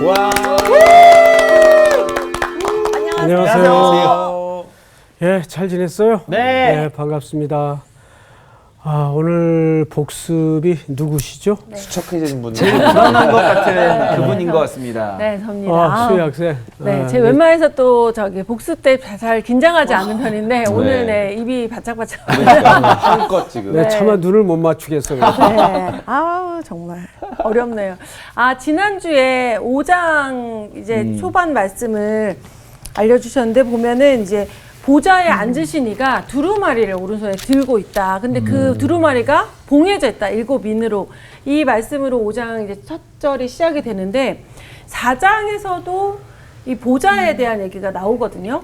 와. 안녕하세요. 예, 잘 지냈어요? 네. 반갑습니다. 오늘 복습이 누구시죠? 수척 해진 분. 제일 불안한 것 같은 그분인 것 같습니다. 네, 접니다. 수희 학생. 네, 제 웬만해서 또 복습 때 잘 긴장하지 않는 편인데 오늘 입이 바짝바짝. 한껏 지금. 네, 차마 눈을 못 맞추겠어요. 네. 정말 어렵네요. 지난주에 5장 이제 초반 말씀을 알려주셨는데 보면은 이제 보좌에 앉으신 이가 두루마리를 오른손에 들고 있다. 근데 그 두루마리가 봉해져 있다. 7인으로. 이 말씀으로 5장 이제 첫 절이 시작이 되는데 4장에서도 이 보좌에 대한 얘기가 나오거든요.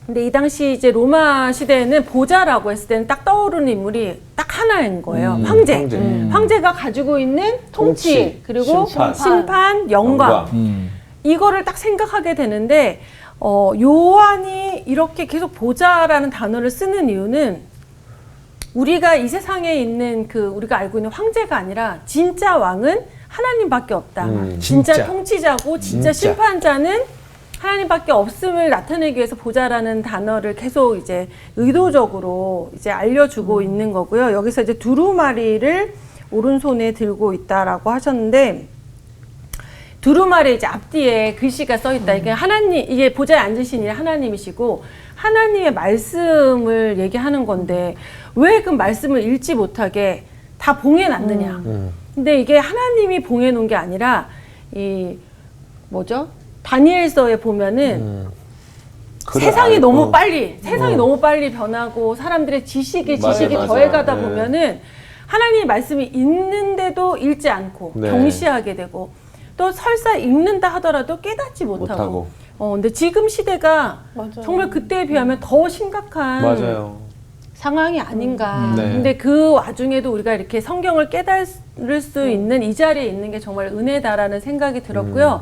근데 이 당시 이제 로마 시대에는 보좌라고 했을 때는 딱 떠오르는 인물이 딱 하나인 거예요. 황제. 황제가 가지고 있는 통치 그리고 심판, 영광. 이거를 딱 생각하게 되는데 요한이 이렇게 계속 보좌라는 단어를 쓰는 이유는 우리가 이 세상에 있는 우리가 알고 있는 황제가 아니라 진짜 왕은 하나님밖에 없다. 진짜 통치자고 진짜 심판자는 하나님밖에 없음을 나타내기 위해서 보좌라는 단어를 계속 이제 의도적으로 이제 알려주고 있는 거고요. 여기서 이제 두루마리를 오른손에 들고 있다라고 하셨는데 두루마리 이제 앞뒤에 글씨가 써 있다. 이게 이게 보좌에 앉으신 이 하나님이시고 하나님의 말씀을 얘기하는 건데 왜 그 말씀을 읽지 못하게 다 봉해 놨느냐. 근데 이게 하나님이 봉해 놓은 게 아니라 다니엘서에 보면은 세상이 너무 빨리 변하고 사람들의 지식이 더해가다 보면은 하나님의 말씀이 있는데도 읽지 않고 경시하게 되고 또 설사 읽는다 하더라도 깨닫지 못하고. 근데 지금 시대가 정말 그때에 비하면 더 심각한 상황이 아닌가. 근데 그 와중에도 우리가 이렇게 성경을 깨달을 수 있는 이 자리에 있는 게 정말 은혜다라는 생각이 들었고요.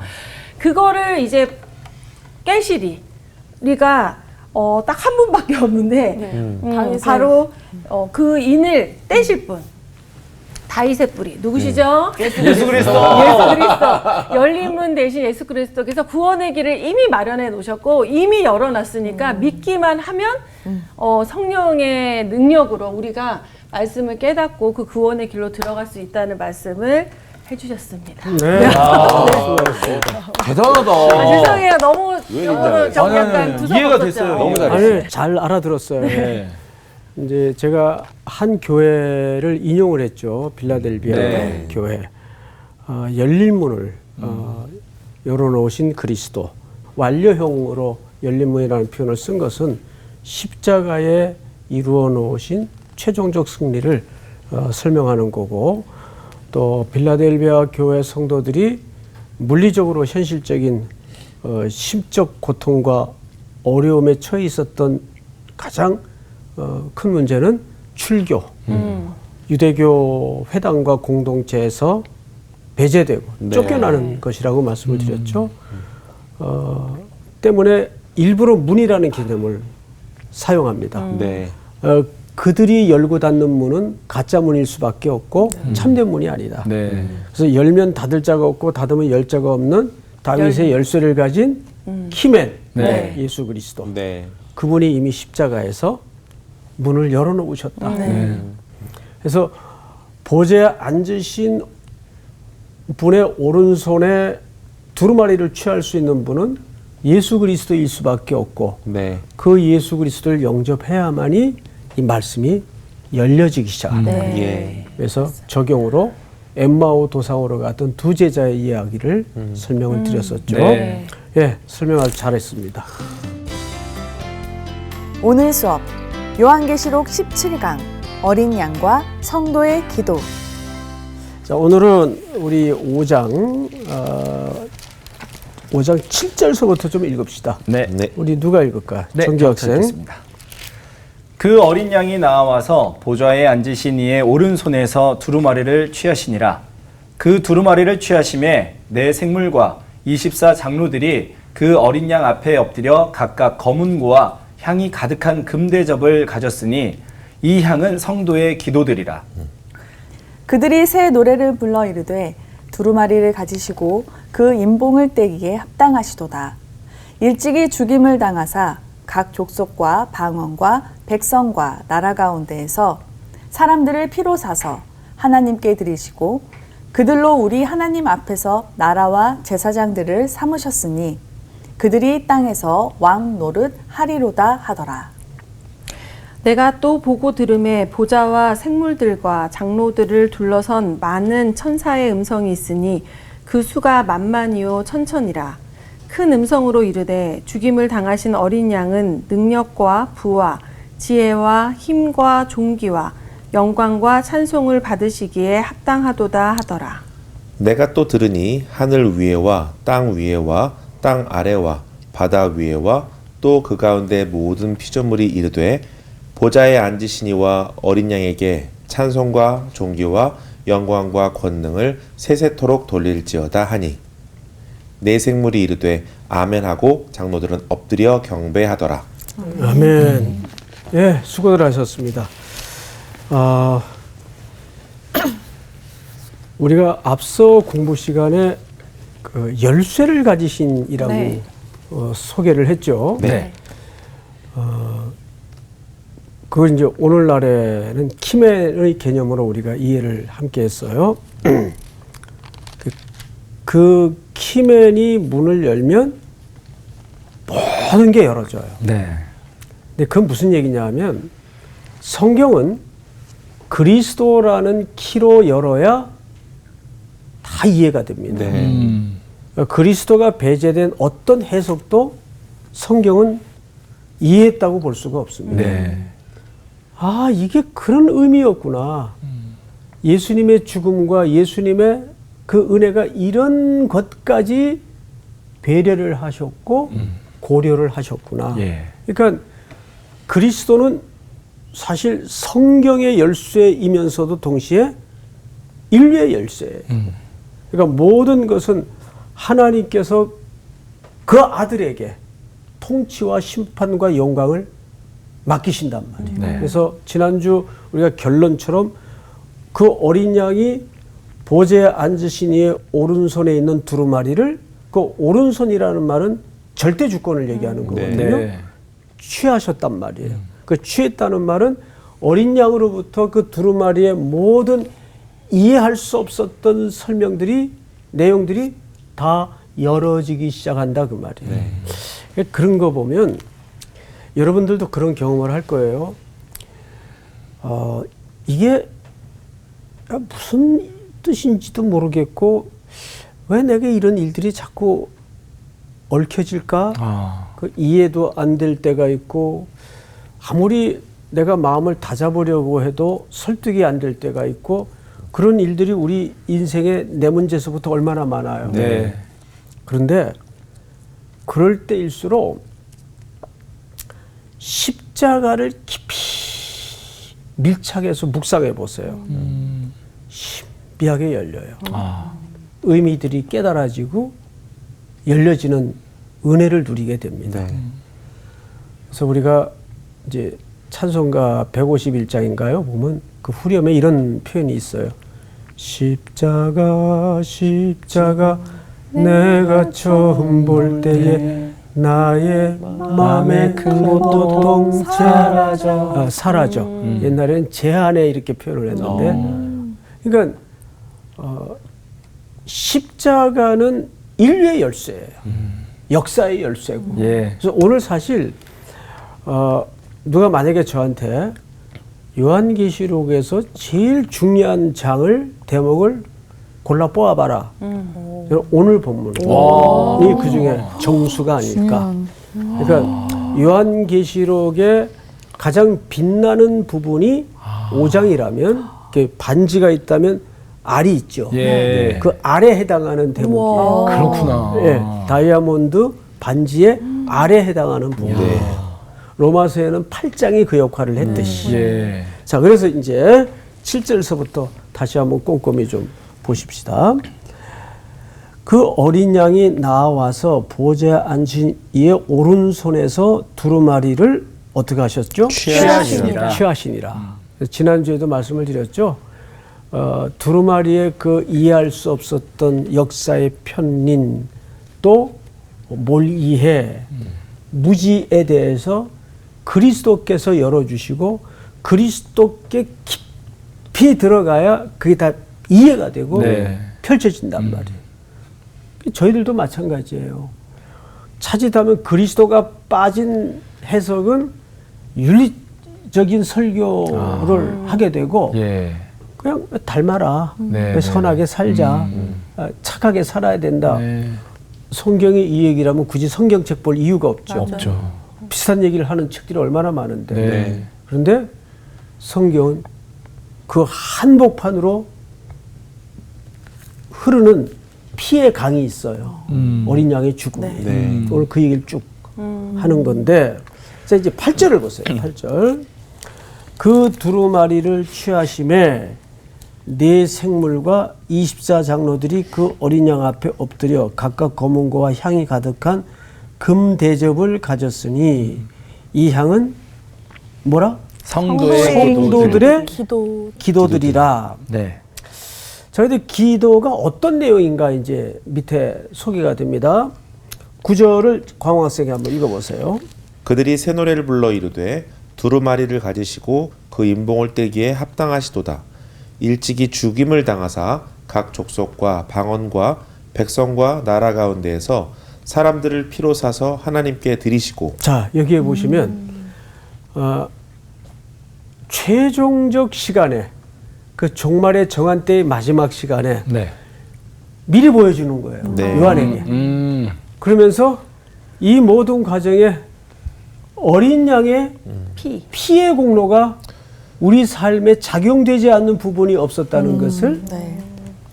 그거를 이제 깨시리 우리가 딱 한 분밖에 없는데 바로 그 인을 떼실 분. 다윗의 뿌리 누구시죠? 예수 그리스도. 예수 그리스도. 열린문 대신 예수 그리스도께서 구원의 길을 이미 마련해 놓으셨고 이미 열어놨으니까 믿기만 하면 성령의 능력으로 우리가 말씀을 깨닫고 그 구원의 길로 들어갈 수 있다는 말씀을 해주셨습니다. 네. 대단하다. 죄송해요. 너무 약간 두서없었죠. 이해가 됐어요. 너무 잘했어요. 잘 알아들었어요. 이제 제가 한 교회를 인용을 했죠. 빌라델비아 교회. 열린 문을 열어놓으신 그리스도. 완료형으로 열린 문이라는 표현을 쓴 것은 십자가에 이루어 놓으신 최종적 승리를 설명하는 거고 또 빌라델비아 교회 성도들이 물리적으로 현실적인 심적 고통과 어려움에 처해 있었던 가장 큰 문제는 출교, 유대교 회당과 공동체에서 배제되고 쫓겨나는 것이라고 말씀을 드렸죠. 때문에 일부러 문이라는 개념을 사용합니다. 그들이 열고 닫는 문은 가짜 문일 수밖에 없고 참된 문이 아니다. 그래서 열면 닫을 자가 없고 닫으면 열 자가 없는 다윗의 열쇠를 가진 키맨 예수 그리스도. 그분이 이미 십자가에서 문을 열어놓으셨다. 그래서 보좌에 앉으신 분의 오른손에 두루마리를 취할 수 있는 분은 예수 그리스도일 수밖에 없고 그 예수 그리스도를 영접해야만이 이 말씀이 열려지기 시작합니다. 그래서 적용으로 엠마오 도상으로 갔던 두 제자의 이야기를 설명을 드렸었죠. 설명 아주 잘했습니다. 오늘 수업 요한계시록 17강 어린 양과 성도의 기도. 자, 오늘은 우리 5장 7절서부터 좀 읽읍시다. 우리 누가 읽을까? 정규 학생. 그 어린 양이 나와서 보좌에 앉으신 이의 오른손에서 두루마리를 취하시니라. 그 두루마리를 취하심에 네 생물과 24 장로들이 그 어린 양 앞에 엎드려 각각 검은 고와 향이 가득한 금대접을 가졌으니 이 향은 성도의 기도들이라. 그들이 새 노래를 불러 이르되 두루마리를 가지시고 그 인봉을 떼기에 합당하시도다. 일찍이 죽임을 당하사 각 족속과 방언과 백성과 나라 가운데에서 사람들을 피로 사서 하나님께 드리시고 그들로 우리 하나님 앞에서 나라와 제사장들을 삼으셨으니 그들이 땅에서 왕 노릇 하리로다 하더라. 내가 또 보고 들음에 보좌와 생물들과 장로들을 둘러선 많은 천사의 음성이 있으니 그 수가 만만이요 천천이라. 큰 음성으로 이르되 죽임을 당하신 어린 양은 능력과 부와 지혜와 힘과 존귀와 영광과 찬송을 받으시기에 합당하도다 하더라. 내가 또 들으니 하늘 위에와 땅 위에와 땅 아래와 바다 위에와 또 그 가운데 모든 피조물이 이르되 보좌에 앉으시니와 어린 양에게 찬송과 존귀와 영광과 권능을 세세토록 돌릴지어다 하니 네 생물이 이르되 아멘하고 장로들은 엎드려 경배하더라. 아멘. 예, 수고들 하셨습니다. 우리가 앞서 공부 시간에 그 열쇠를 가지신이라고 네. 소개를 했죠. 네. 그걸 이제 오늘날에는 키맨의 개념으로 우리가 이해를 함께 했어요. 그 키맨이 문을 열면 모든 게 열어져요. 네. 근데 그건 무슨 얘기냐 하면 성경은 그리스도라는 키로 열어야 다 이해가 됩니다. 그러니까 그리스도가 배제된 어떤 해석도 성경은 이해했다고 볼 수가 없습니다. 네. 아, 이게 그런 의미였구나. 예수님의 죽음과 예수님의 그 은혜가 이런 것까지 배려를 하셨고 고려를 하셨구나. 예. 그러니까 그리스도는 사실 성경의 열쇠이면서도 동시에 인류의 열쇠예요. 그러니까 모든 것은 하나님께서 그 아들에게 통치와 심판과 영광을 맡기신단 말이에요. 네. 그래서 지난주 우리가 결론처럼 그 어린 양이 보좌에 앉으신 이의 오른손에 있는 두루마리를, 그 오른손이라는 말은 절대 주권을 얘기하는 거거든요. 네. 취하셨단 말이에요. 그 취했다는 말은 어린 양으로부터 그 두루마리의 모든 이해할 수 없었던 설명들이, 내용들이 다 열어지기 시작한다 그 말이에요. 그런 거 보면 여러분들도 그런 경험을 할 거예요. 이게 무슨 뜻인지도 모르겠고 왜 내게 이런 일들이 자꾸 얽혀질까? 그 이해도 안 될 때가 있고 아무리 내가 마음을 다잡으려고 해도 설득이 안 될 때가 있고 그런 일들이 우리 인생의 내 문제에서부터 얼마나 많아요. 네. 그런데 그럴 때일수록 십자가를 깊이 밀착해서 묵상해 보세요. 신비하게 열려요. 의미들이 깨달아지고 열려지는 은혜를 누리게 됩니다. 그래서 우리가 이제 찬송가 151장인가요? 보면 그 후렴에 이런 표현이 있어요. 십자가 십자가 내가 처음 볼 때에 나의 마음의 큰 고통 사라져. 옛날에는 제 안에 이렇게 표현을 했는데 그러니까 십자가는 인류의 열쇠예요. 역사의 열쇠고. 예. 그래서 오늘 사실 누가 만약에 저한테 요한계시록에서 제일 중요한 장을 대목을 골라 뽑아봐라. 오늘 본문이 그 중에 정수가 아닐까. 그러니까 요한계시록의 가장 빛나는 부분이 5장이라면 반지가 있다면 알이 있죠. 예. 그 알에 해당하는 대목이에요. 그렇구나. 예, 다이아몬드 반지의 알에 해당하는 부분이에요. 로마서에는 8장이 그 역할을 했듯이. 예. 자, 그래서 이제 7절서부터 다시 한번 꼼꼼히 좀 보십시다. 그 어린 양이 나와서 보좌에 앉은 이의 오른손에서 두루마리를 어떻게 하셨죠? 취하시니라. 취하시니라. 지난주에도 말씀을 드렸죠. 두루마리의 그 이해할 수 없었던 역사의 편린 또 몰이해 무지에 대해서 그리스도께서 열어주시고 그리스도께 깊이 들어가야 그게 다 이해가 되고 펼쳐진단 말이에요. 저희들도 마찬가지예요. 차짓하면 그리스도가 빠진 해석은 윤리적인 설교를 하게 되고 그냥 닮아라. 선하게 살자. 착하게 살아야 된다. 성경이 이 얘기라면 굳이 성경책 볼 이유가 없죠. 비슷한 얘기를 하는 책들이 얼마나 많은데. 그런데 성경은 그 한복판으로 흐르는 피의 강이 있어요. 어린 양의 죽음. 오늘 그 얘기를 쭉 하는 건데, 자, 이제 8절을 보세요. 8절. 그 두루마리를 취하심에 네 생물과 24장로들이 그 어린 양 앞에 엎드려 각각 검은고와 향이 가득한 금 대접을 가졌으니 이 향은 뭐라? 성도들의 기도들이라. 저희들 기도가 어떤 내용인가 이제 밑에 소개가 됩니다. 9절을 광학생이 한번 읽어보세요. 그들이 새 노래를 불러 이르되 두루마리를 가지시고 그 인봉을 떼기에 합당하시도다. 일찍이 죽임을 당하사 각 족속과 방언과 백성과 나라 가운데에서 사람들을 피로 사서 하나님께 드리시고. 자, 여기에 보시면 최종적 시간에 그 종말의 정한 때의 마지막 시간에 미리 보여주는 거예요. 요한에게. 그러면서 이 모든 과정에 어린 양의 피의 공로가 우리 삶에 작용되지 않는 부분이 없었다는 것을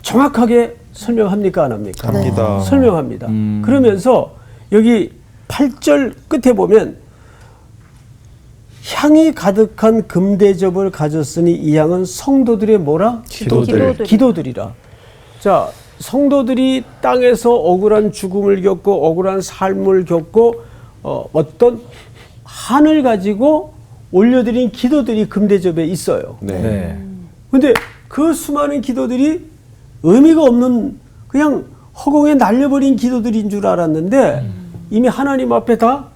정확하게 설명합니까? 안 합니까? 합니다. 설명합니다. 그러면서 여기 8절 끝에 보면 향이 가득한 금대접을 가졌으니 이 향은 성도들의 뭐라? 기도들이라. 자, 성도들이 땅에서 억울한 죽음을 겪고 억울한 삶을 겪고 어떤 한을 가지고 올려드린 기도들이 금대접에 있어요. 근데 그 수많은 기도들이 의미가 없는 그냥 허공에 날려버린 기도들인 줄 알았는데 이미 하나님 앞에 다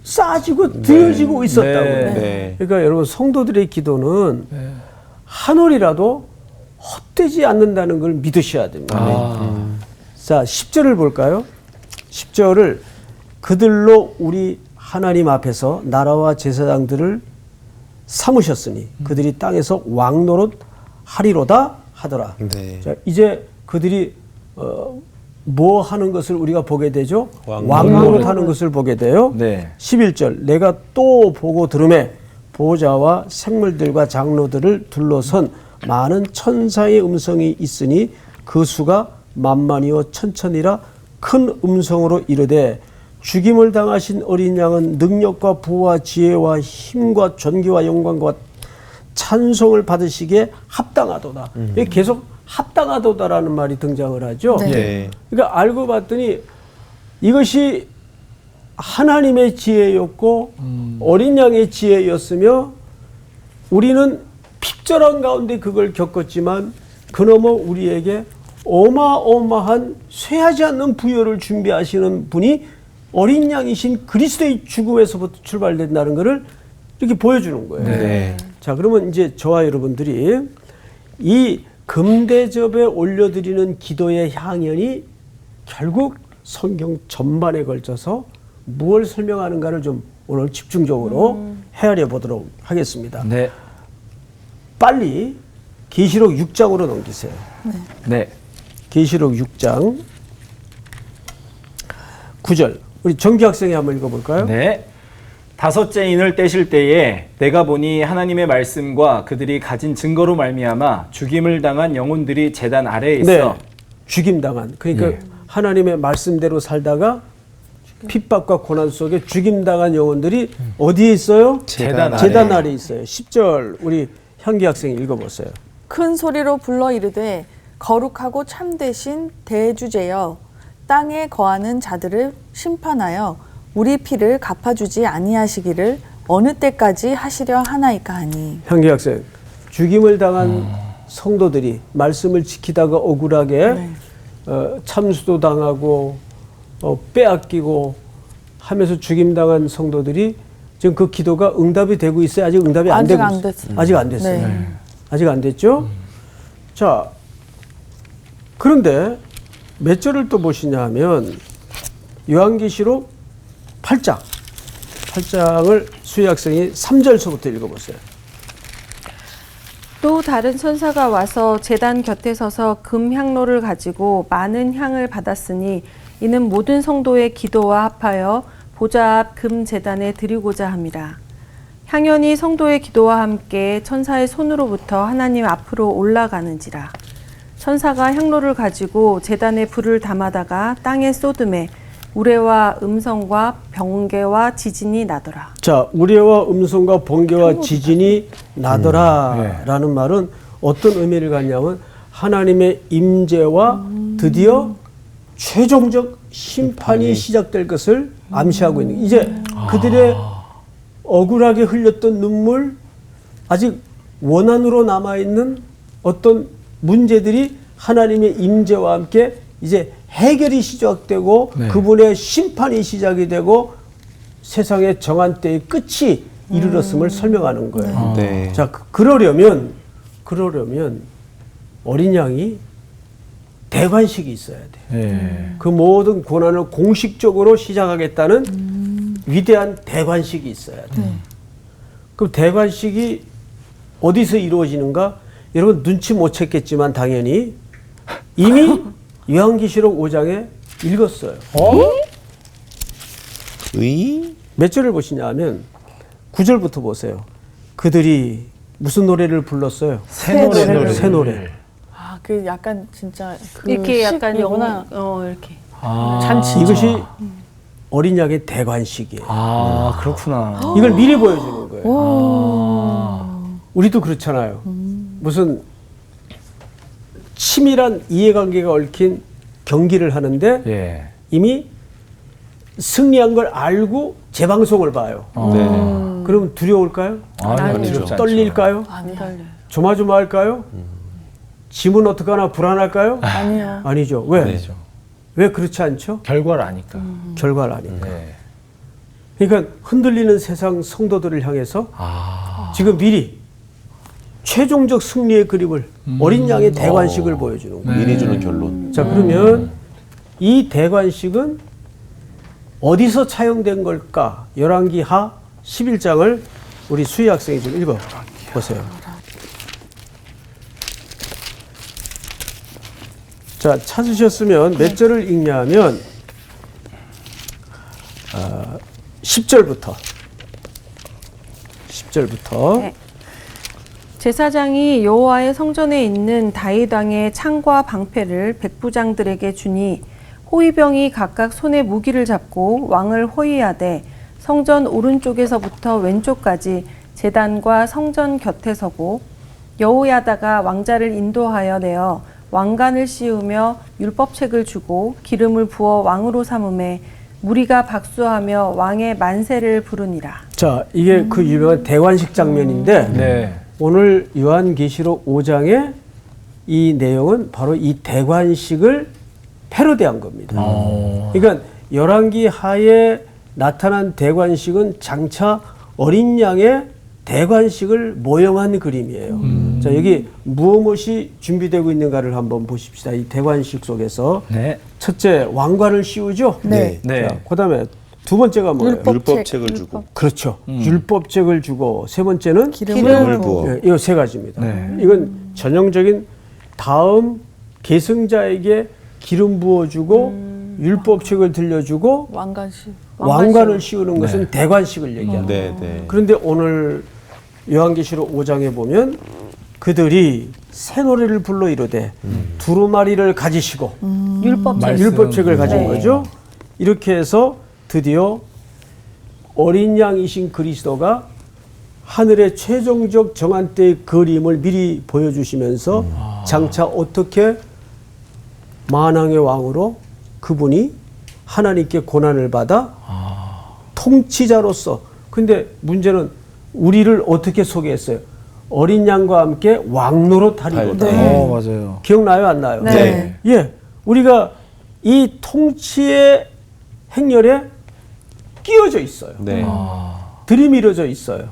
쌓아지고 드려지고 있었다고요. 그러니까 여러분 성도들의 기도는 한 올이라도 헛되지 않는다는 걸 믿으셔야 됩니다. 자, 10절을 볼까요? 10절을 그들로 우리 하나님 앞에서 나라와 제사장들을 삼으셨으니 그들이 땅에서 왕노릇 하리로다 하더라. 자, 이제 그들이 뭐 하는 것을 우리가 보게 되죠? 왕노릇 하는 것을 보게 돼요. 11절 내가 또 보고 들음에 보좌와 생물들과 장로들을 둘러선 많은 천사의 음성이 있으니 그 수가 만만이요 천천이라 큰 음성으로 이르되 죽임을 당하신 어린 양은 능력과 부와 지혜와 힘과 존귀와 영광과 찬송을 받으시기에 합당하도다. 계속 합당하도다라는 말이 등장을 하죠. 그러니까 알고 봤더니 이것이 하나님의 지혜였고 어린 양의 지혜였으며 우리는 핍절한 가운데 그걸 겪었지만 그너머 우리에게 어마어마한 쇠하지 않는 부여를 준비하시는 분이 어린 양이신 그리스도의 죽음에서부터 출발된다는 것을 이렇게 보여주는 거예요. 자, 그러면 이제 저와 여러분들이 이 금대접에 올려드리는 기도의 향연이 결국 성경 전반에 걸쳐서 무엇을 설명하는가를 좀 오늘 집중적으로 헤아려 보도록 하겠습니다. 빨리 계시록 6장으로 넘기세요. 계시록 6장 9절. 우리 정기 학생이 한번 읽어볼까요? 다섯째 인을 떼실 때에 내가 보니 하나님의 말씀과 그들이 가진 증거로 말미암아 죽임을 당한 영혼들이 제단 아래에 있어. 죽임당한. 그러니까 하나님의 말씀대로 살다가 핍박과 고난 속에 죽임당한 영혼들이 어디에 있어요? 제단 아래에 있어요. 10절 우리 현기 학생이 읽어보세요. 큰 소리로 불러 이르되 거룩하고 참되신 대주제여 땅에 거하는 자들을 심판하여 우리 피를 갚아주지 아니하시기를 어느 때까지 하시려 하나이까 하니. 현기 학생, 죽임을 당한 성도들이 말씀을 지키다가 억울하게 참수도 당하고 빼앗기고 하면서 죽임당한 성도들이 지금 그 기도가 응답이 되고 있어요? 아직 응답이 안 되고 있어요? 아직 안 됐어요. 네. 아직 안 됐죠? 자, 그런데 몇 절을 또 보시냐 하면 요한계시록 8장을 수희 학생이 3절서부터 읽어보세요. 또 다른 천사가 와서 제단 곁에 서서 금 향로를 가지고 많은 향을 받았으니 이는 모든 성도의 기도와 합하여 보좌 앞 금 제단에 드리고자 함이라. 향연이 성도의 기도와 함께 천사의 손으로부터 하나님 앞으로 올라가는지라. 천사가 향로를 가지고 제단에 불을 담아다가 땅에 쏟음에 우레와 음성과 번개와 지진이 나더라. 자, 우레와 음성과 번개와 지진이 나더라 라는 말은 어떤 의미를 갖냐면 하나님의 임재와 드디어 최종적 심판이 시작될 것을 암시하고 있는, 이제 그들의 억울하게 흘렸던 눈물, 아직 원한으로 남아있는 어떤 문제들이 하나님의 임재와 함께 이제 해결이 시작되고 그분의 심판이 시작이 되고 세상의 정한 때의 끝이 이르렀음을 설명하는 거예요. 네. 자, 그러려면 어린 양이 대관식이 있어야 돼요. 그 모든 고난을 공식적으로 시작하겠다는 위대한 대관식이 있어야 돼요. 그럼 대관식이 어디서 이루어지는가? 여러분 눈치 못 챘겠지만 당연히 이미 요한계시록 5장에 읽었어요. 몇 절을 보시냐 하면 9절부터 보세요. 그들이 무슨 노래를 불렀어요? 새 노래. 새 노래. 아, 그 약간 진짜 그 이렇게 약간 영화 이렇게. 잔치. 이것이 어린 양의 대관식이에요. 아, 그렇구나. 이걸 미리 보여주는 거예요. 우리도 그렇잖아요. 무슨 치밀한 이해관계가 얽힌 경기를 하는데 이미 승리한 걸 알고 재방송을 봐요. 그러면 두려울까요? 아니요. 떨릴까요? 안 달려. 조마조마할까요? 지문 어떡하나 불안할까요? 아니요. 아니죠. 왜? 아니죠. 왜 그렇지 않죠? 결과를 아니까. 결과를 아니까. 그러니까 흔들리는 세상 성도들을 향해서 지금 미리 최종적 승리의 그림을 어린 양의 대관식을 보여주는 거예요. 미리 주는 결론. 자, 그러면 이 대관식은 어디서 차용된 걸까? 열왕기하 11장을 우리 수희 학생이 좀 읽어 보세요. 자, 찾으셨으면 몇 절을 읽냐면 10절부터 네. 제사장이 여호와의 성전에 있는 다윗 왕의 창과 방패를 백부장들에게 주니 호위병이 각각 손에 무기를 잡고 왕을 호위하되 성전 오른쪽에서부터 왼쪽까지 제단과 성전 곁에 서고 여호야다가 왕자를 인도하여 내어 왕관을 씌우며 율법책을 주고 기름을 부어 왕으로 삼음에 무리가 박수하며 왕의 만세를 부르니라. 자, 이게 그 유명한 대관식 장면인데 오늘 요한계시록 5장의 이 내용은 바로 이 대관식을 패러디한 겁니다. 그러니까 열왕기 하에 나타난 대관식은 장차 어린 양의 대관식을 모형한 그림이에요. 자, 여기 무엇이 준비되고 있는가를 한번 보십시다. 이 대관식 속에서 첫째 왕관을 씌우죠. 자, 그다음에 두 번째가 뭐예요? 율법책을 주고. 그렇죠. 율법책을 주고 세 번째는 기름을 부어. 예, 이 세 가지입니다. 이건 전형적인 다음 계승자에게 기름 부어주고 율법책을 들려주고 왕관을 씌우는 것은 대관식을 얘기합니다. 그런데 오늘 요한계시록 5장에 보면 그들이 새 노래를 불러 이르되 두루마리를 가지시고 율법책을 가진 거죠. 이렇게 해서 드디어 어린 양이신 그리스도가 하늘의 최종적 정한 때의 그림을 미리 보여주시면서 장차 어떻게 만왕의 왕으로 그분이 하나님께 고난을 받아 통치자로서, 근데 문제는 우리를 어떻게 소개했어요? 어린 양과 함께 왕노릇 하리로다. 네. 맞아요. 기억나요, 안 나요? 네. 예, 우리가 이 통치의 행렬에 끼어져 있어요. 네. 들이밀어져 있어요.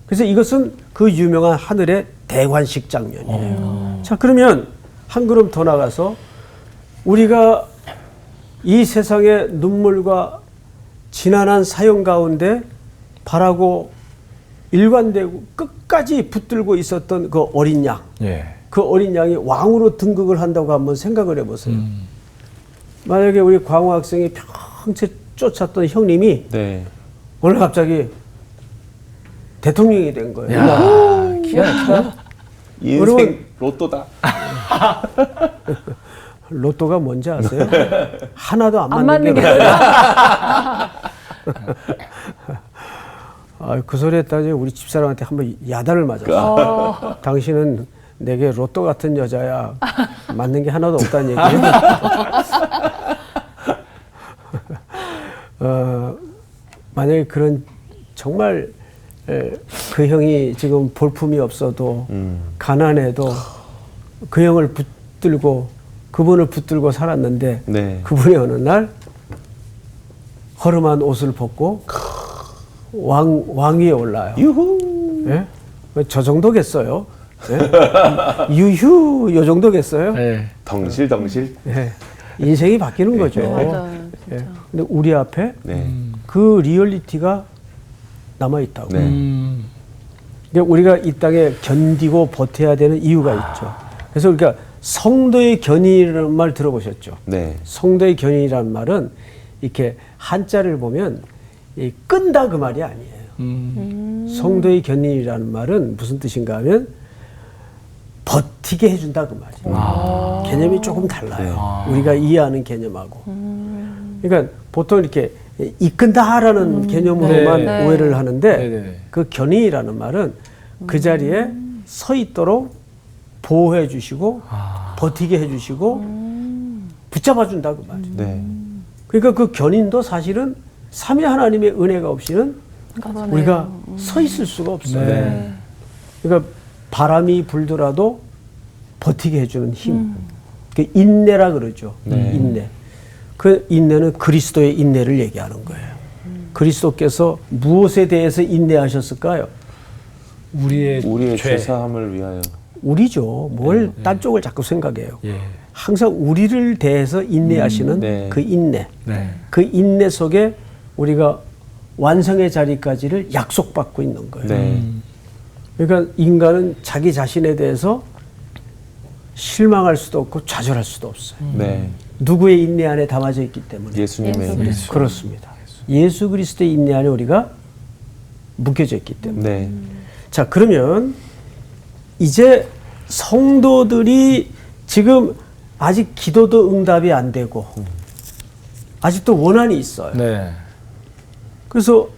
그래서 이것은 그 유명한 하늘의 대관식 장면이에요. 자, 그러면 한 걸음 더 나가서 우리가 이 세상의 눈물과 지난한 사형 가운데 바라고 일관되고 끝까지 붙들고 있었던 그 어린 양. 예. 그 어린 양이 왕으로 등극을 한다고 한번 생각을 해보세요. 만약에 우리 광호 학생이 평생 쫓았던 형님이 네. 오늘 갑자기 대통령이 된 거예요. 야, 기가 인생 여러분, 로또다. 로또가 뭔지 아세요? 하나도 안 안 맞는 게 맞는 게 그 소리 했더니 우리 집사람한테 한번 야단을 맞았어. 당신은 내게 로또 같은 여자야. 맞는 게 하나도 없다는 얘기예요. 만약에 그런 정말 그 형이 지금 볼품이 없어도 가난해도 그 형을 붙들고 그분을 붙들고 살았는데 네. 그분이 어느 날 허름한 옷을 벗고 왕 위에 올라요. 유후. 예? 저 정도겠어요. 예? 유휴 요 정도겠어요. 예. 덩실덩실. 예. 인생이 바뀌는 거죠. 맞아요. 예. 근데 우리 앞에 네. 그 리얼리티가 남아 있다고. 네. 그러니까 우리가 이 땅에 견디고 버텨야 되는 이유가 있죠. 그래서 우리가 성도의 견인이라는 말 들어보셨죠? 네. 성도의 견인이라는 말은 이렇게 한자를 보면 이 끈다 그 말이 아니에요. 성도의 견인이라는 말은 무슨 뜻인가 하면 버티게 해준다 그 말이에요. 개념이 조금 달라요. 우리가 이해하는 개념하고. 그러니까 보통 이렇게 이끈다라는 개념으로만 네. 오해를 하는데 네네. 그 견인이라는 말은 그 자리에 서 있도록 보호해 주시고 버티게 해 주시고 붙잡아 준다 그 말이에요. 네. 그러니까 그 견인도 사실은 삼위 하나님의 은혜가 없이는 그러네요. 우리가 서 있을 수가 없어요. 네. 그러니까 바람이 불더라도 버티게 해주는 힘. 그 인내라 그러죠. 인내. 그 인내는 그리스도의 인내를 얘기하는 거예요. 그리스도께서 무엇에 대해서 인내하셨을까요? 우리의 죄 사함을 위하여. 우리죠. 뭘 딴 쪽을 자꾸 생각해요. 예. 항상 우리를 대해서 인내하시는 네. 그 인내. 네. 그 인내 속에 우리가 완성의 자리까지를 약속받고 있는 거예요. 네. 그러니까 인간은 자기 자신에 대해서 실망할 수도 없고 좌절할 수도 없어요. 네. 누구의 인내 안에 담아져 있기 때문에. 예수님의 그렇습니다. 예수 그리스도의 인내 안에 우리가 묶여져 있기 때문에. 네. 자, 그러면 이제 성도들이 지금 아직 기도도 응답이 안 되고 아직도 원한이 있어요. 네. 그래서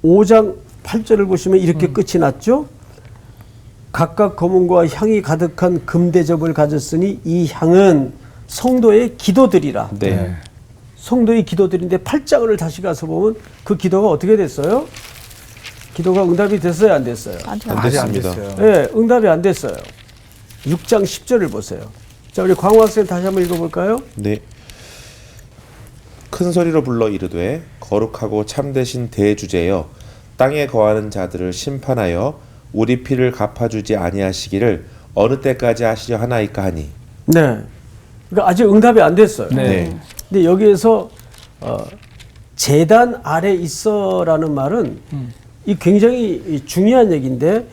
5장 8절을 보시면 이렇게 끝이 났죠. 각각 검은과 향이 가득한 금대접을 가졌으니 이 향은 성도의 기도들이라. 네. 성도의 기도들인데 8장을 다시 가서 보면 그 기도가 어떻게 됐어요? 기도가 응답이 됐어요, 안 됐어요? 안 아직 안 됐습니다. 됐어요. 네, 응답이 안 됐어요. 6장 10절을 보세요. 자, 우리 광호 학생 다시 한번 읽어볼까요? 네. 큰 소리로 불러 이르되 거룩하고 참되신 대주제여 땅에 거하는 자들을 심판하여 우리 피를 갚아주지 아니하시기를 어느 때까지 하시려 하나이까 하니. 네. 그러니까 아직 응답이 안 됐어요. 네. 근데 여기에서 재단 아래 있어라는 말은 이 굉장히 중요한 얘기인데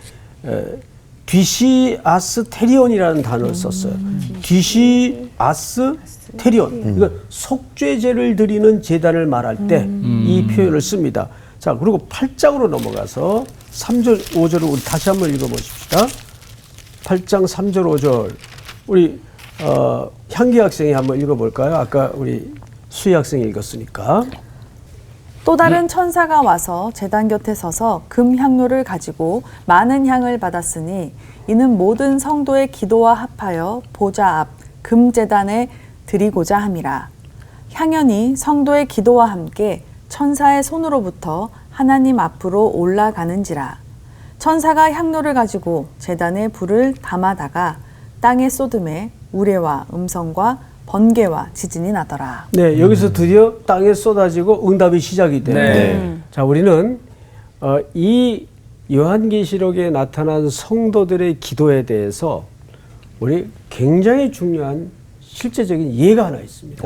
뒤시아스테리온이라는 단어를 썼어요. 뒤시아스테리온. 그러니까 속죄제를 드리는 제단을 말할 때 이 표현을 씁니다. 자, 그리고 8장으로 넘어가서 3절, 5절을 우리 다시 한번 읽어보십시다. 8장 3절, 5절. 우리 향기 학생이 한번 읽어볼까요? 아까 우리 수희 학생이 읽었으니까. 또 다른 천사가 와서 제단 곁에 서서 금 향로를 가지고 많은 향을 받았으니 이는 모든 성도의 기도와 합하여 보좌 앞 금 제단에 드리고자 함이라. 향연이 성도의 기도와 함께 천사의 손으로부터 하나님 앞으로 올라가는지라. 천사가 향로를 가지고 제단에 불을 담아다가 땅에 쏟음에 우레와 음성과 번개와 지진이 나더라. 네, 여기서 드디어 땅에 쏟아지고 응답이 시작이 돼요. 네. 자, 우리는 이 요한계시록에 나타난 성도들의 기도에 대해서 우리 굉장히 중요한 실제적인 예가 하나 있습니다.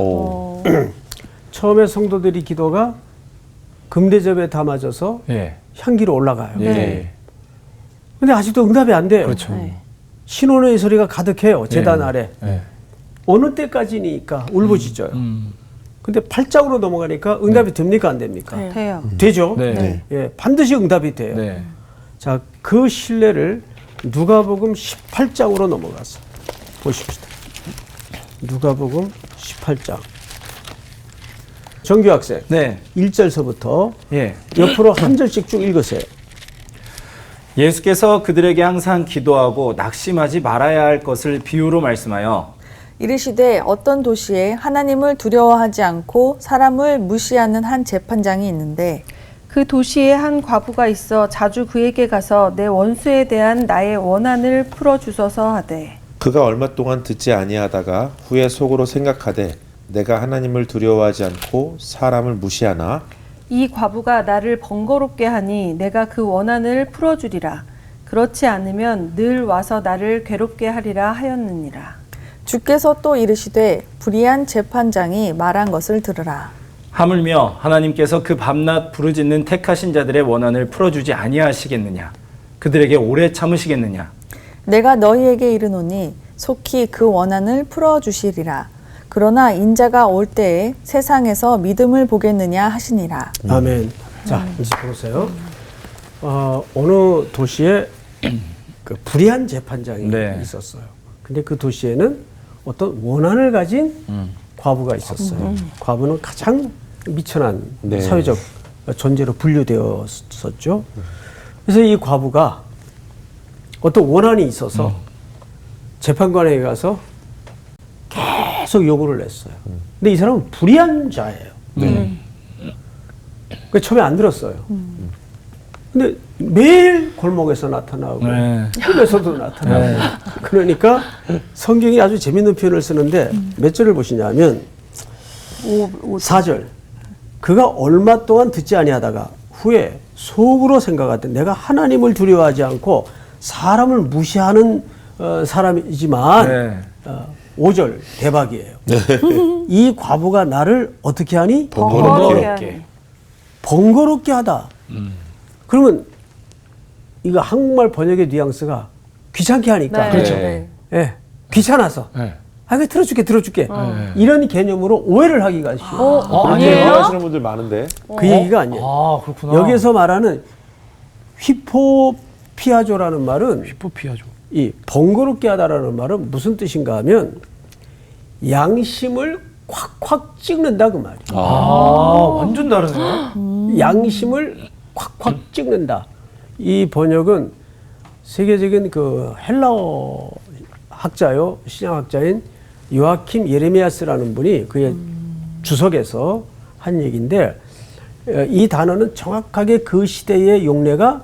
처음에 성도들이 기도가 금대접에 담아져서 예. 향기로 올라가요. 예. 근데 아직도 응답이 안 돼요. 그렇죠. 네. 신혼의 소리가 가득해요. 제단 아래. 예. 어느 때까지니까 울부짖어요. 근데 8장으로 넘어가니까 응답이 됩니까? 안 됩니까? 네. 돼요. 되죠? 네. 예, 반드시 응답이 돼요. 네. 자, 그 신뢰를 누가복음 18장으로 넘어가서 보십시다. 누가복음 18장. 정규 학생. 네. 1절서부터 예. 옆으로 한 절씩 쭉 읽으세요. 예수께서 그들에게 항상 기도하고 낙심하지 말아야 할 것을 비유로 말씀하여 이르시되 어떤 도시에 하나님을 두려워하지 않고 사람을 무시하는 한 재판장이 있는데 그 도시에 한 과부가 있어 자주 그에게 가서 내 원수에 대한 나의 원한을 풀어주소서 하되 그가 얼마 동안 듣지 아니하다가 후에 속으로 생각하되 내가 하나님을 두려워하지 않고 사람을 무시하나 이 과부가 나를 번거롭게 하니 내가 그 원한을 풀어주리라. 그렇지 않으면 늘 와서 나를 괴롭게 하리라 하였느니라. 주께서 또 이르시되 불의한 재판장이 말한 것을 들으라. 하물며 하나님께서 그 밤낮 부르짖는 택하신 자들의 원한을 풀어주지 아니하시겠느냐? 그들에게 오래 참으시겠느냐? 내가 너희에게 이르노니 속히 그 원한을 풀어주시리라. 그러나 인자가 올 때에 세상에서 믿음을 보겠느냐 하시니라. 아멘. 자, 이제 보세요. 어느 도시에 그 불의한 재판장이 네. 있었어요. 근데 그 도시에는 어떤 원한을 가진 과부가 있었어요. 과부는 가장 미천한 네. 사회적 존재로 분류되었었죠. 그래서 이 과부가 어떤 원한이 있어서 재판관에 가서 계속 요구를 했어요. 근데 이 사람은 불의한 자예요. 그 처음에 안 들었어요. 근데 매일 골목에서 나타나고 네. 꿈에서도 나타나고 그러니까 성경이 아주 재밌는 표현을 쓰는데 몇 절을 보시냐면 4절 그가 얼마 동안 듣지 아니하다가 후에 속으로 생각하되 내가 하나님을 두려워하지 않고 사람을 무시하는 사람이지만 네. 5절 대박이에요. 이 과부가 나를 어떻게 하니? 번거롭게 하니. 번거롭게 하다. 그러면 이거 한국말 번역의 뉘앙스가 귀찮게 하니까. 네. 그렇죠. 네. 예, 귀찮아서. 네. 아, 그 들어줄게. 이런 개념으로 오해를 하기가 쉬워. 아니에요? 하시는 분들 많은데. 그 얘기가 아니에요. 아, 그렇구나. 여기서 말하는 휘포피아조라는 말은 휘포피아죠. 이 번거롭게 하다라는 말은 무슨 뜻인가 하면 양심을 콱콱 찍는다 그 말이에요. 아, 완전 다르네요. 양심을 콱콱 찍는다. 이 번역은 세계적인 그 헬라어 학자요, 신약학자인 요아킴 예레미야스라는 분이 그의 주석에서 한 얘기인데 이 단어는 정확하게 그 시대의 용례가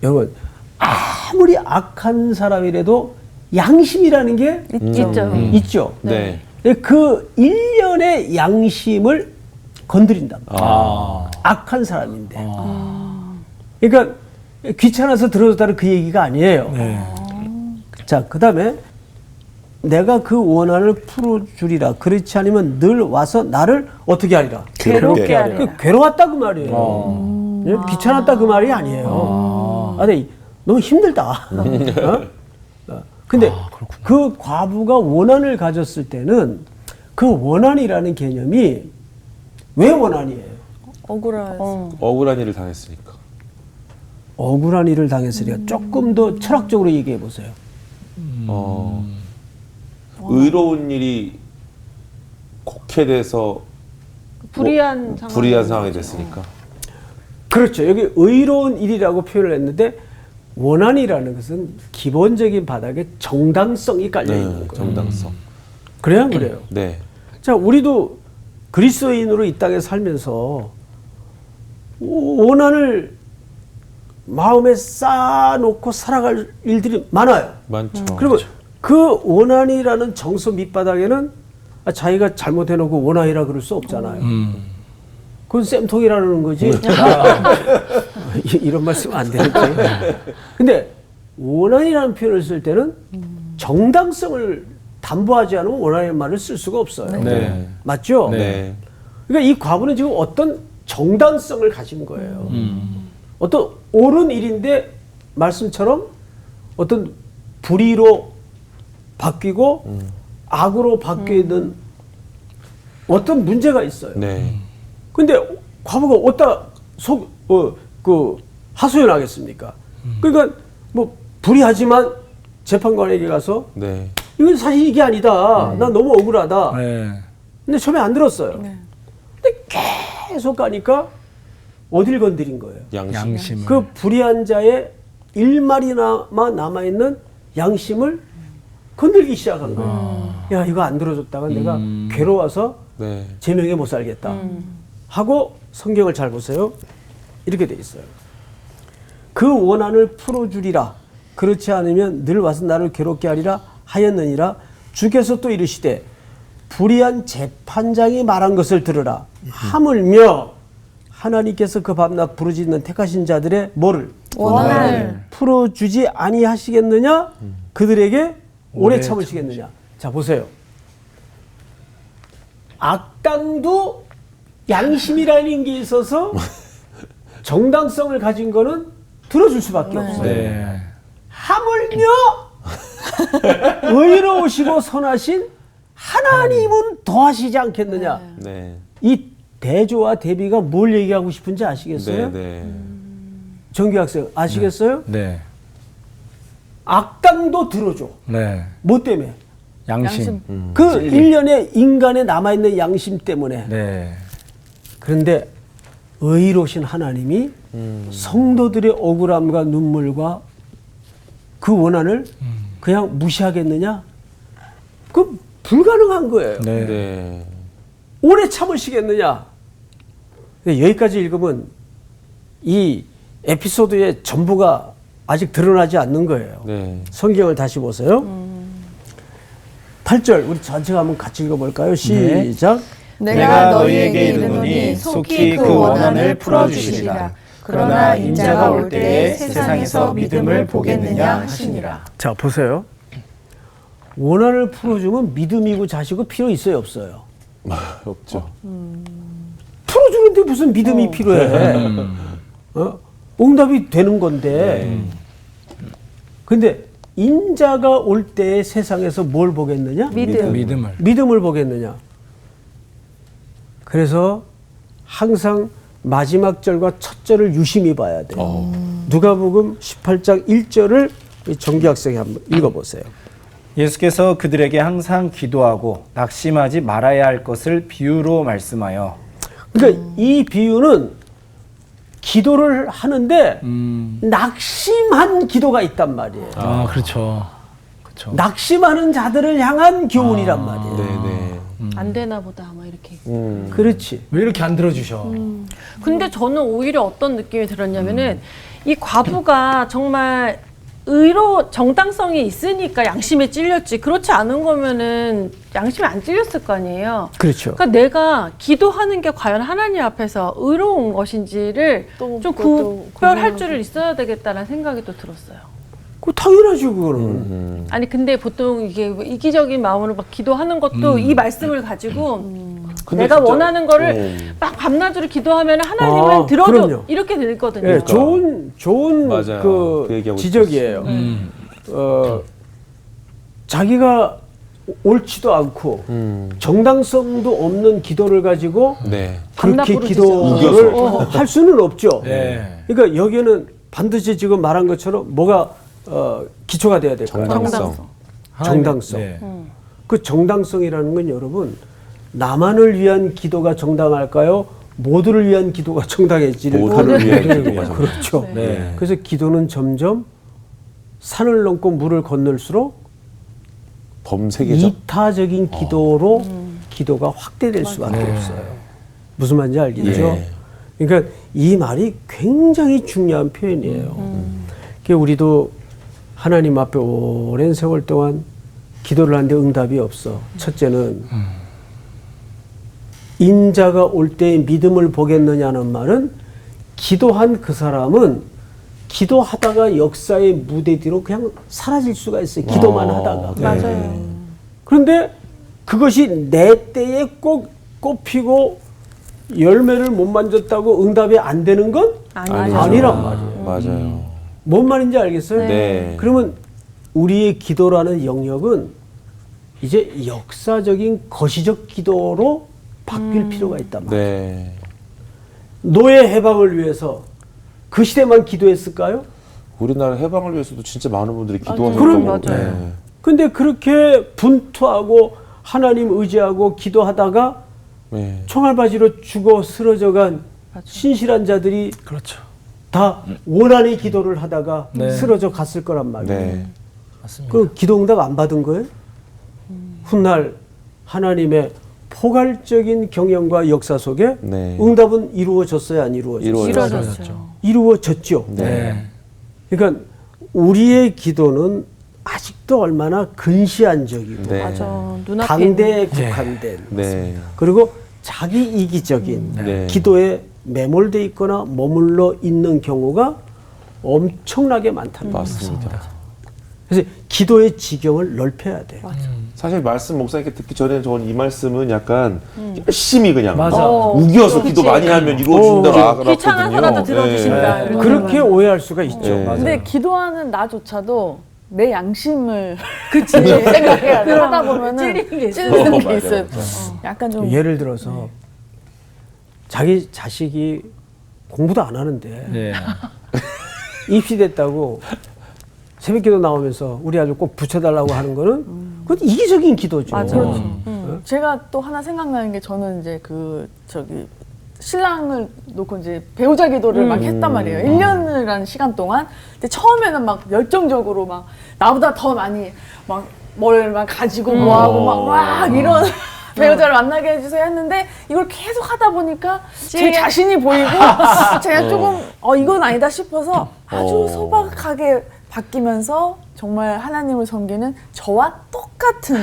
여러분 아무리 악한 사람이라도 양심이라는 게 있죠. 있죠. 네. 그 일련의 양심을 건드린다. 악한 사람인데. 그러니까 귀찮아서 들어줬다는 그 얘기가 아니에요. 자, 그 다음에 내가 그 원한을 풀어주리라. 그렇지 않으면 늘 와서 나를 어떻게 하리라? 괴롭게 하리라. 그 괴로웠다 그 말이에요. 예? 귀찮았다 그 말이 아니에요. 근데 너무 힘들다. 근데 그 과부가 원한을 가졌을 때는 그 원한이라는 개념이 왜 원한이에요? 억울한 일을 당했으니까. 억울한 일을 당했으니까 조금 더 철학적으로 얘기해 보세요. 의로운 일이 곡해돼서 불의한 불의한 상황이 됐으니까. 그렇죠. 여기 의로운 일이라고 표현을 했는데 원한이라는 것은 기본적인 바닥에 정당성이 깔려 있는 거예요. 정당성. 그래요, 안 그래요? 네. 자, 우리도 그리스도인으로 이 땅에 살면서 원한을 마음에 쌓아놓고 살아갈 일들이 많아요. 많죠. 그리고 그 원한이라는 정서 밑바닥에는 자기가 잘못해놓고 원한이라 그럴 수 없잖아요. 그건 쌤통이라는 거지. 이런 말씀 안 되는지. 근데 원한이라는 표현을 쓸 때는 정당성을 담보하지 않으면 원한이라는 말을 쓸 수가 없어요. 네. 맞죠? 네. 그러니까 이 과부는 지금 어떤 정당성을 가진 거예요. 어떤 옳은 일인데 말씀처럼 어떤 불의로 바뀌고 악으로 바뀌는 어떤 문제가 있어요. 네. 근데 과부가 어디다 하소연하겠습니까? 그러니까 뭐 불의하지만 재판관에게 가서 네. 이건 사실 이게 아니다. 난 너무 억울하다. 네. 근데 처음에 안 들었어요. 네. 근데 계속 가니까 어딜 건드린 거예요. 양심을. 그 불의한 자의 일말이나마 남아있는 양심을 건들기 시작한 거예요. 야, 이거 안 들어줬다가 내가 괴로워서 네. 제명에 못 살겠다. 하고 성경을 잘 보세요. 이렇게 돼 있어요. 그 원한을 풀어주리라. 그렇지 않으면 늘 와서 나를 괴롭게 하리라 하였느니라. 주께서 또 이르시되 불의한 재판장이 말한 것을 들으라. 하물며 하나님께서 그 밤낮 부르짖는 택하신 자들의 뭐를? 원한을 풀어주지 아니하시겠느냐? 그들에게 오래 참으시겠느냐? 자, 보세요. 악당도 양심이라는 게 있어서 정당성을 가진 거는 들어줄 수밖에 없어요. 네. 하물며 의로우시고 선하신 하나님은 더하시지 않겠느냐? 네. 이 대조와 대비가 뭘 얘기하고 싶은지 아시겠어요? 네. 정규학생 아시겠어요? 네. 악당도 들어줘. 네. 뭐 때문에? 양심. 그 일련의 인간의 남아있는 양심 때문에. 네. 그런데 의로우신 하나님이 성도들의 억울함과 눈물과 그 원한을 그냥 무시하겠느냐? 그 불가능한 거예요. 네. 네. 오래 참으시겠느냐? 여기까지 읽으면 이 에피소드의 전부가 아직 드러나지 않는 거예요. 네. 성경을 다시 보세요. 8절 우리 전체가 한번 같이 읽어볼까요? 시작. 내가 너희에게 이르노니 속히 그 원한을 풀어주시리라. 그러나 인자가 올 때에 세상에서 믿음을 보겠느냐 하시니라. 자, 보세요. 원한을 풀어주면 믿음이고 자시고 필요 있어요, 없어요? 없죠. 풀어주는데 무슨 믿음이 필요해? 응답이 되는 건데. 근데 인자가 올 때에 세상에서 뭘 보겠느냐? 믿음을. 믿음을 보겠느냐? 그래서 항상 마지막 절과 첫 절을 유심히 봐야 돼요. 누가복음 18장 1절을 정규학생이 한번 읽어보세요. 예수께서 그들에게 항상 기도하고 낙심하지 말아야 할 것을 비유로 말씀하여. 그러니까 이 비유는 기도를 하는데 낙심한 기도가 있단 말이에요. 아, 그렇죠. 그렇죠. 낙심하는 자들을 향한 교훈이란 말이에요. 네. 안 되나 보다 아마 이렇게. 그렇지. 왜 이렇게 안 들어주셔? 근데 저는 오히려 어떤 느낌이 들었냐면은 이 과부가 정말 의로 정당성이 있으니까 양심에 찔렸지. 그렇지 않은 거면은 양심에 안 찔렸을 거 아니에요. 그렇죠. 그러니까 내가 기도하는 게 과연 하나님 앞에서 의로운 것인지를 또 좀 그것도 구별할 줄을 있어야 되겠다는 생각이 또 들었어요. 그 당연하죠, 그거는. 아니 근데 보통 이게 이기적인 마음으로 막 기도하는 것도 이 말씀을 가지고 근데 내가 진짜- 원하는 거를 막 밤낮으로 기도하면 하나님은 아, 들어줘 그럼요. 이렇게 되거든요. 예, 좋은 맞아요. 그 그 얘기하고 지적이에요. 자기가 옳지도 않고 정당성도 없는 기도를 가지고 네. 밤낮 그렇게 부르짖어서. 기도를 할 수는 없죠. 네. 그러니까 여기에는 반드시 지금 말한 것처럼 뭐가 기초가 돼야 될 거예요. 정당성. 정당성. 네. 그 정당성이라는 건 여러분 나만을 위한 기도가 정당할까요? 모두를 위한 기도가 정당해지는 모두를 위한 기도가 그렇죠. 네. 그래서 기도는 점점 산을 넘고 물을 건널수록 범세계적. 이타적인 기도로 기도가 확대될 수밖에 없어요. 무슨 말인지 알겠죠? 예. 그러니까 이 말이 굉장히 중요한 표현이에요. 그러니까 우리도 하나님 앞에 오랜 세월 동안 기도를 하는데 응답이 없어. 첫째는 인자가 올 때의 믿음을 보겠느냐는 말은 기도한 그 사람은 기도하다가 역사의 무대 뒤로 그냥 사라질 수가 있어요. 기도만 하다가. 맞아요. 그런데 그것이 내 때에 꼭 꽃피고 열매를 못 만졌다고 응답이 안 되는 건 아니란 말이에요. 맞아요. 뭔 말인지 알겠어요? 네. 그러면 우리의 기도라는 영역은 이제 역사적인 거시적 기도로 바뀔 필요가 있단 말이에요. 네. 노예 해방을 위해서 그 시대만 기도했을까요? 우리나라 해방을 위해서도 진짜 많은 분들이 기도하셨던 그럼 것 같아요. 네. 근데 그렇게 분투하고 하나님 의지하고 기도하다가 네. 총알바지로 죽어 쓰러져간 신실한 자들이 그렇죠. 다 원한의 기도를 하다가 네. 쓰러져 갔을 거란 말이에요. 네. 맞습니다. 그 기도 응답 안 받은 거예요? 훗날 하나님의 포괄적인 경영과 역사 속에 네. 응답은 이루어졌어요, 안 이루어졌어요? 이루어졌죠. 이루어졌죠. 네. 그러니까 우리의 기도는 아직도 얼마나 근시안적이고 네. 맞아. 눈앞에 당대에 있는. 국한된 네. 그리고 자기 이기적인 네. 기도에 매몰돼 있거나 머물러 있는 경우가 엄청나게 많답니다. 맞습니다. 그래서 기도의 지경을 넓혀야 돼요. 사실 말씀 목사님께 듣기 전에 저는 이 말씀은 약간 열심히 그냥 맞아. 우겨서 기도 많이 하면 이루어진다고 알았거든요. 귀찮아서라도 들어주신다. 이런 그렇게 오해할 수가 있죠. 네. 근데 기도하는 나조차도 내 양심을 생각해야 돼. 하다 보면은 찔리는 게 있어요. 찔리는 게 맞아요. 있어요. 약간 좀 예를 들어서 자기 자식이 공부도 안 하는데 네. 입시됐다고 새벽기도 나오면서 우리 아들 꼭 붙여달라고 하는 거는 그건 이기적인 기도죠. 맞아. 제가 또 하나 생각나는 게 저는 이제 신랑을 놓고 이제 배우자 기도를 막 했단 말이에요. 1년이라는 시간 동안. 근데 처음에는 막 열정적으로 막 나보다 더 많이 막 뭘 막 가지고 뭐하고 막 이런 배우자를 만나게 해주세요 했는데 이걸 계속 하다 보니까 제 자신이 보이고 제가 조금 이건 아니다 싶어서 아주 소박하게 바뀌면서 정말 하나님을 섬기는 저와 똑같은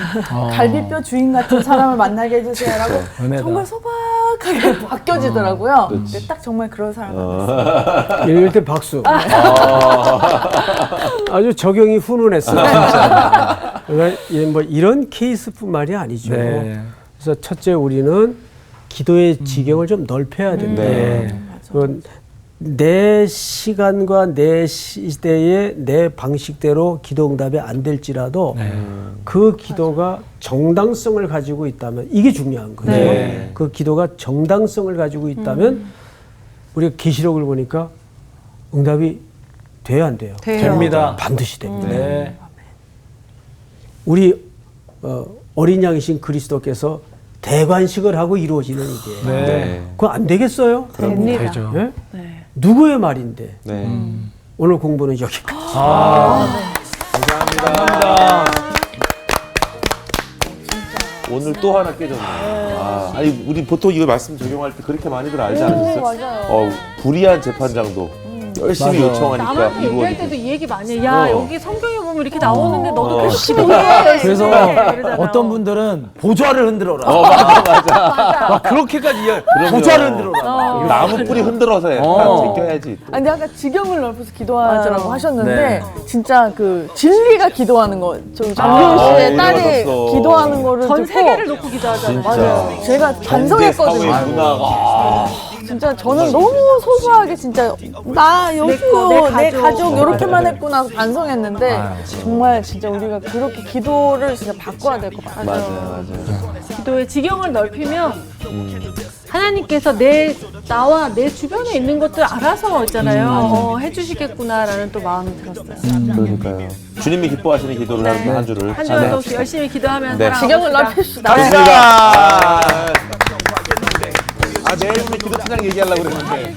갈비뼈 주인 같은 사람을 만나게 해주세요라고 은혜다. 정말 소박하게 바뀌어지더라고요. 근데 딱 정말 그런 사람을 만났어요. 이럴 때 박수. 아주 적용이 훈훈했어요. 그러니까 뭐 이런 케이스뿐만이 아니죠. 네. 그래서 첫째 우리는 기도의 지경을 좀 넓혀야 된다. 네. 내 시간과 내 시대의 내 방식대로 기도 응답이 안 될지라도 그 기도가 정당성을 가지고 있다면 이게 중요한 거죠. 네. 그 기도가 정당성을 가지고 있다면 우리가 계시록을 보니까 응답이 돼요, 안 돼요? 돼요. 됩니다. 반드시 됩니다. 네. 우리 어린 양이신 그리스도께서 대관식을 하고 이루어지는 이게 네. 그거 안 되겠어요? 됩니다. 되죠. 예? 네. 누구의 말인데? 네. 오늘 공부는 여기까지. 감사합니다. 오늘 또 하나 깨졌네요. 아니 우리 보통 이거 말씀 적용할 때 그렇게 많이들 알지 않으셨어요? 맞아요. 불의한 재판장도 열심히 맞아. 요청하니까 나만 얘기할 이루어지고. 때도 이 얘기 많이 해. 야 여기 성경에 보면 이렇게 나오는데 너도 열심히 해. 그래서 이러잖아요. 어떤 분들은 보좌를 흔들어라. 맞아. 막 그렇게까지 보좌를 흔들어라. 나무 뿌리 흔들어서 해. 제껴야지. 아니 근데 아까 지경을 넓혀서 기도하라고 맞아. 하셨는데 네. 진짜 그 진리가 기도하는 거, 저 장균 씨의 우리 딸이 맞았어. 기도하는 거를 전 듣고 세계를 놓고 기도하잖아요. 맞아요. 제가 사회 반성했거든요. 문화가 진짜 저는 너무 소소하게 진짜 나 여기 내 가족 이렇게만 했구나 하고 반성했는데 정말 진짜 우리가 그렇게 기도를 진짜 바꿔야 될 것 같아요. 맞아요. 기도의 지경을 넓히면 하나님께서 나와 내 주변에 있는 것들 알아서 있잖아요. 해주시겠구나라는 또 마음이 들었어요. 그러니까요. 주님이 기뻐하시는 기도를 하는 한 주를 한 주도 열심히 기도하면서 네. 지경을 넓힙시다. 감사합니다. 내일 오늘 기도 찬양 얘기하려고 그랬는데.